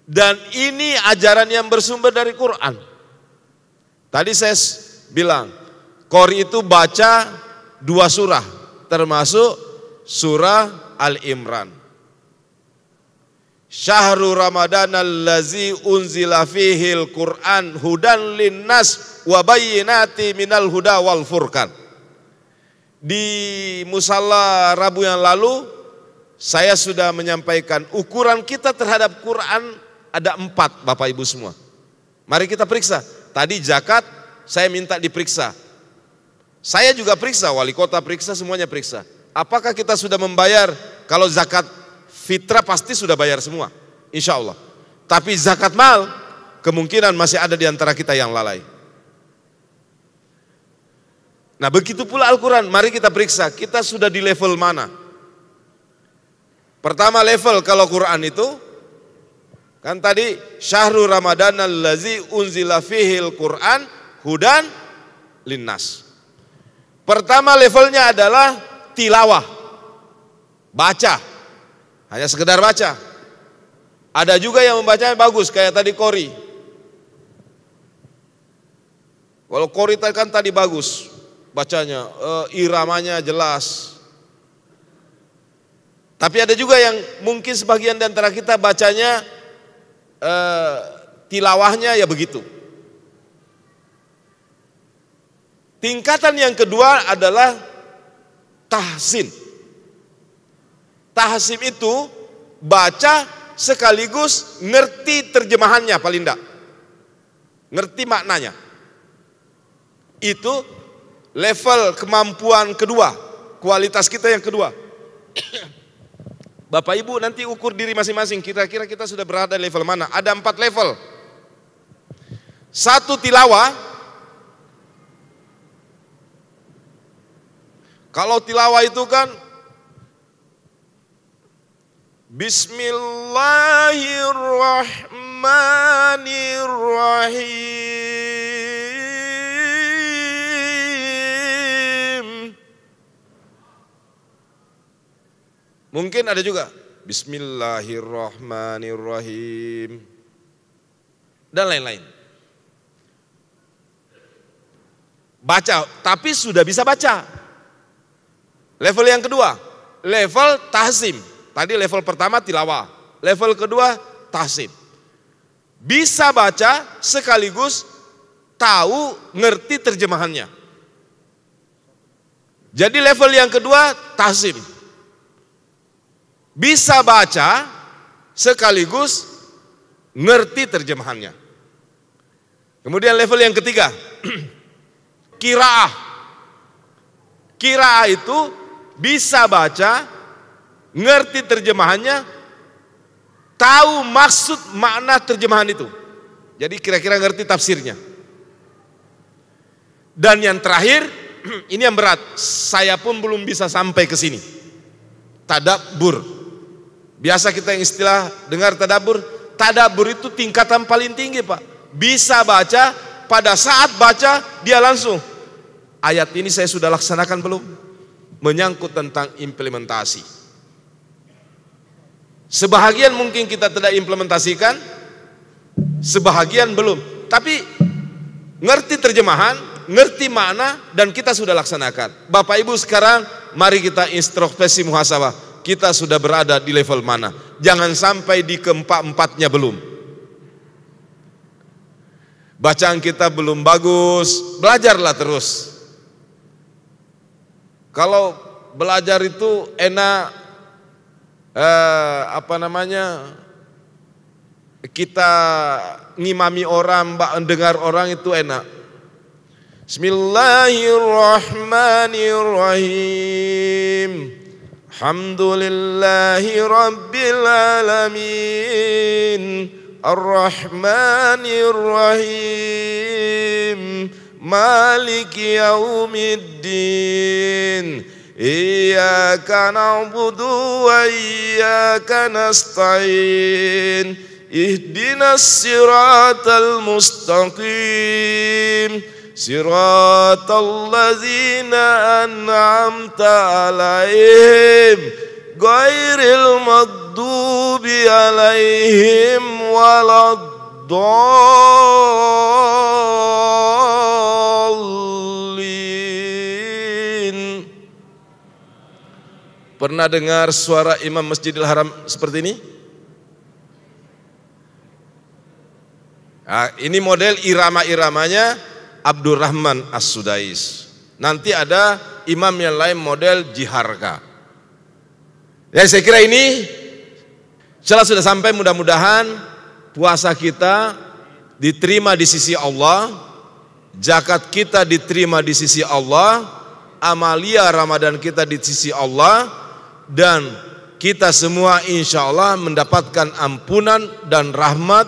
Dan ini ajaran yang bersumber dari Quran. Tadi saya bilang, Qori itu baca 2 surah, termasuk surah Al-Imran. Syahrul Ramadan allazi unzila fihil Qur'an hudan linnas wa bayyinati minal huda wal furqan. Di musalla Rabu yang lalu saya sudah menyampaikan ukuran kita terhadap Quran ada 4, Bapak Ibu semua. Mari kita periksa. Tadi zakat saya minta diperiksa. Saya juga periksa, wali kota periksa, semuanya periksa. Apakah kita sudah membayar? Kalau zakat fitrah pasti sudah bayar semua, insya Allah. Tapi zakat mal kemungkinan masih ada di antara kita yang lalai. Nah begitu pula Al-Quran, mari kita periksa kita sudah di level mana. Pertama level kalau Quran itu kan tadi Syahrul Ramadan allazi unzila fihil Qur'an hudan linnas. Pertama levelnya adalah tilawah, baca, hanya sekedar baca. Ada juga yang membacanya bagus kayak tadi Qori. Kalau Qori kan tadi bagus bacanya, iramanya jelas. Tapi ada juga yang mungkin sebagian di antara kita bacanya tilawahnya ya begitu. Tingkatan yang kedua adalah tahsin. Tahsin itu baca sekaligus ngerti terjemahannya paling enggak. Ngerti maknanya. Itu level kemampuan kedua, kualitas kita yang kedua. Bapak Ibu nanti ukur diri masing-masing, kira-kira kita sudah berada di level mana. Ada 4 level. 1 tilawah. Kalau tilawah itu kan Bismillahirrahmanirrahim. Mungkin ada juga Bismillahirrahmanirrahim dan lain-lain. Baca, tapi sudah bisa baca. Level yang kedua, level tahsim. Tadi level pertama tilawah, level kedua tahsim. Bisa baca sekaligus tahu ngerti terjemahannya. Jadi level yang kedua tahsim. Bisa baca sekaligus ngerti terjemahannya. Kemudian level yang ketiga, qiraah. Qiraah itu bisa baca, ngerti terjemahannya, tahu maksud makna terjemahan itu. Jadi kira-kira ngerti tafsirnya. Dan yang terakhir, ini yang berat. Saya pun belum bisa sampai ke sini. Tadabbur. Biasa kita yang istilah dengar tadabbur. Tadabbur itu tingkatan paling tinggi, Pak. Bisa baca, pada saat baca dia langsung. Ayat ini saya sudah laksanakan belum? Menyangkut tentang implementasi. Sebahagian mungkin kita tidak implementasikan, sebahagian belum. Tapi ngerti terjemahan, ngerti makna, dan kita sudah laksanakan. Bapak Ibu sekarang mari kita introspeksi muhasabah. Kita sudah berada di level mana? Jangan sampai di keempat-empatnya belum. Bacaan kita belum bagus, belajarlah terus. Kalau belajar itu enak, kita ngimami orang, dengar orang itu enak. Bismillahirrahmanirrahim. Alhamdulillahi rabbil alamin. Ar-Rahmanir-Rahim. Maliki yaumiddin. Iyyaka na'budu wa iyyaka nasta'in. Ihdinas siratal mustaqim. Siratal ladzina an'amta 'alaihim ghairil maghdubi 'alaihim waladdallin. Pernah dengar suara Imam Masjidil Haram seperti ini? Nah, ini model irama-iramanya Abdurrahman As-Sudais. Nanti ada imam yang lain model Jiharka. Ya, saya kira ini sudah sampai, mudah-mudahan puasa kita diterima di sisi Allah, zakat kita diterima di sisi Allah, amalia Ramadan kita di sisi Allah, dan kita semua insya Allah mendapatkan ampunan dan rahmat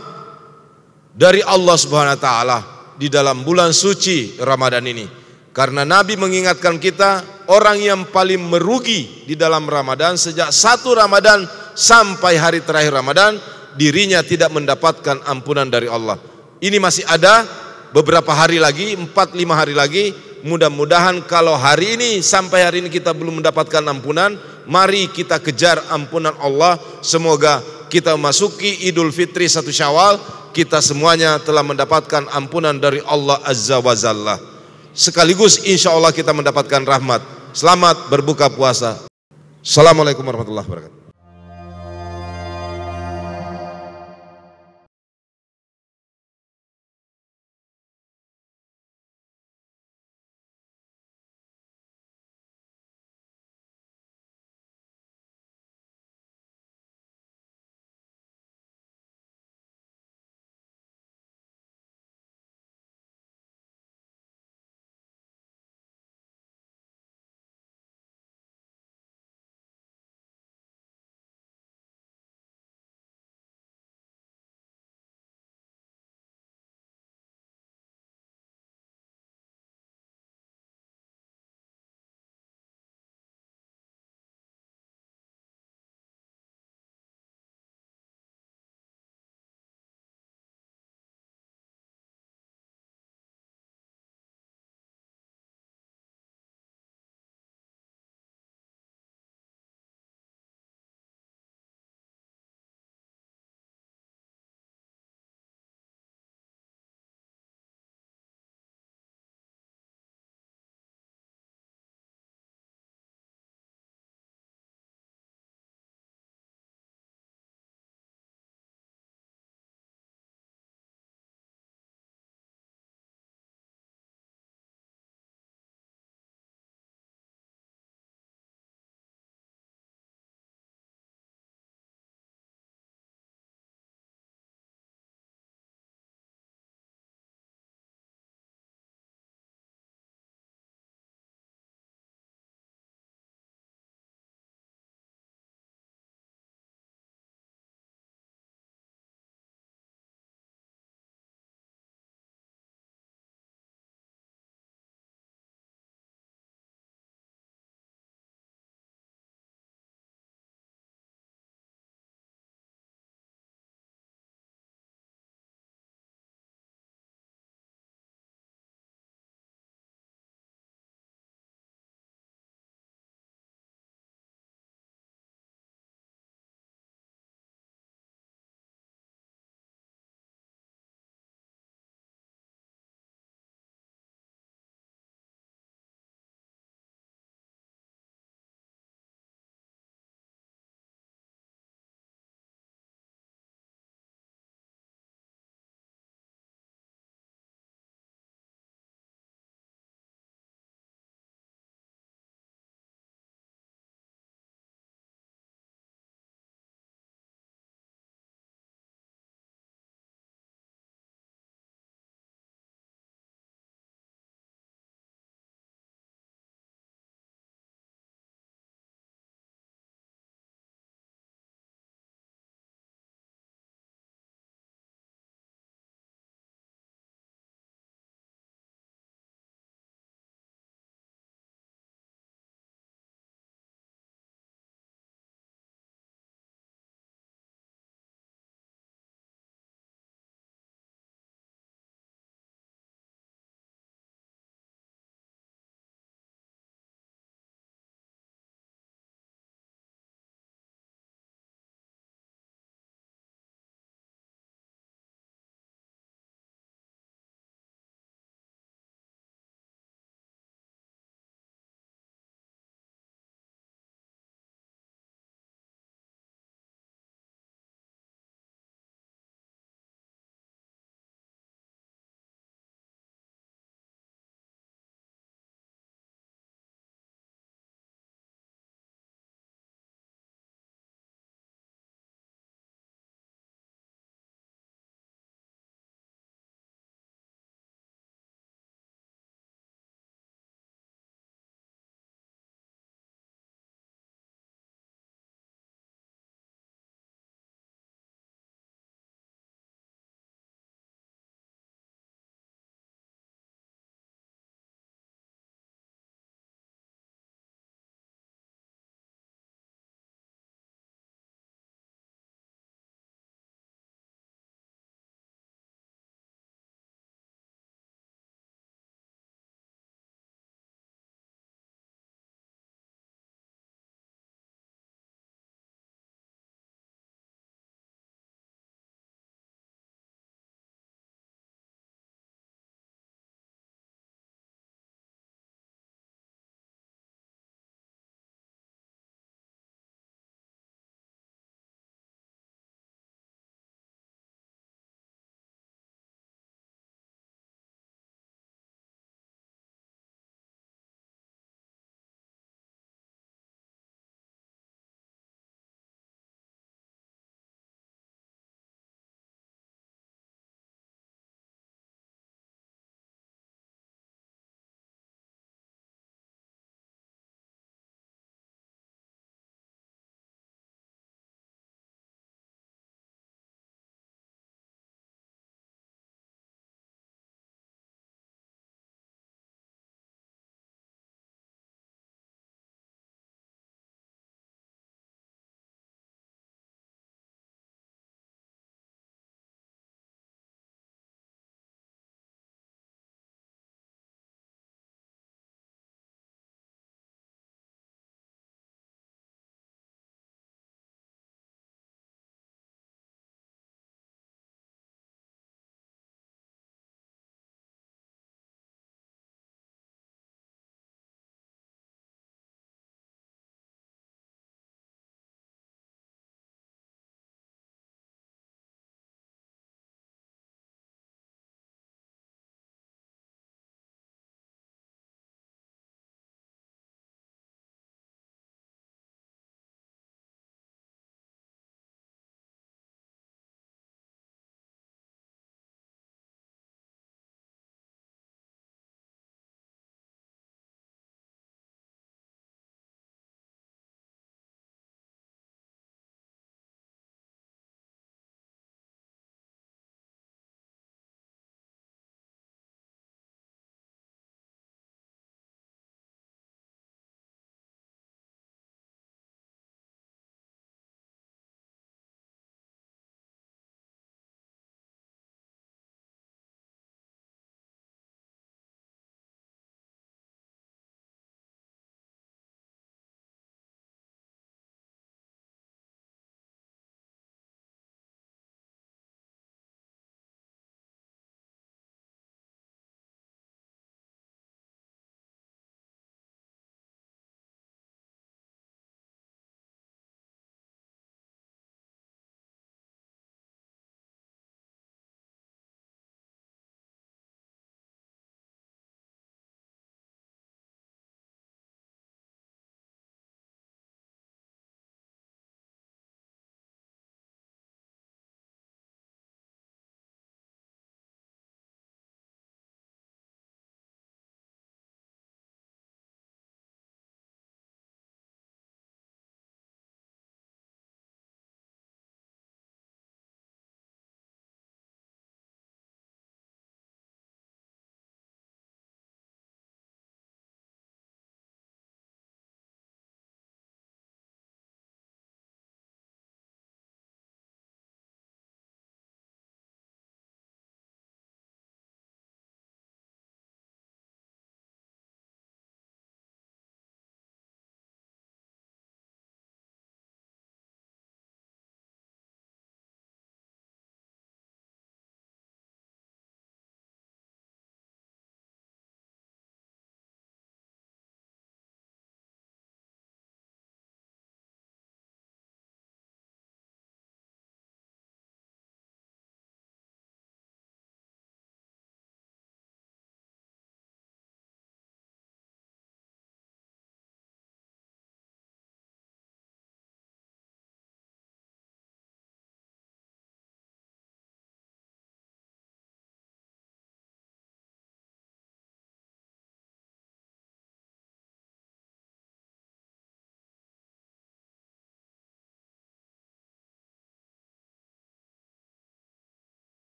dari Allah Subhanahu wa Ta'ala di dalam bulan suci Ramadan ini. Karena Nabi mengingatkan kita, orang yang paling merugi di dalam Ramadan sejak 1 Ramadan sampai hari terakhir Ramadan, dirinya tidak mendapatkan ampunan dari Allah. Ini masih ada beberapa hari lagi, 4-5 hari lagi. Mudah-mudahan kalau hari ini sampai hari ini kita belum mendapatkan ampunan, mari kita kejar ampunan Allah. Semoga kita memasuki Idul Fitri 1 Syawal, kita semuanya telah mendapatkan ampunan dari Allah Azza wa Jalla. Sekaligus insya Allah kita mendapatkan rahmat. Selamat berbuka puasa. Assalamualaikum warahmatullahi wabarakatuh.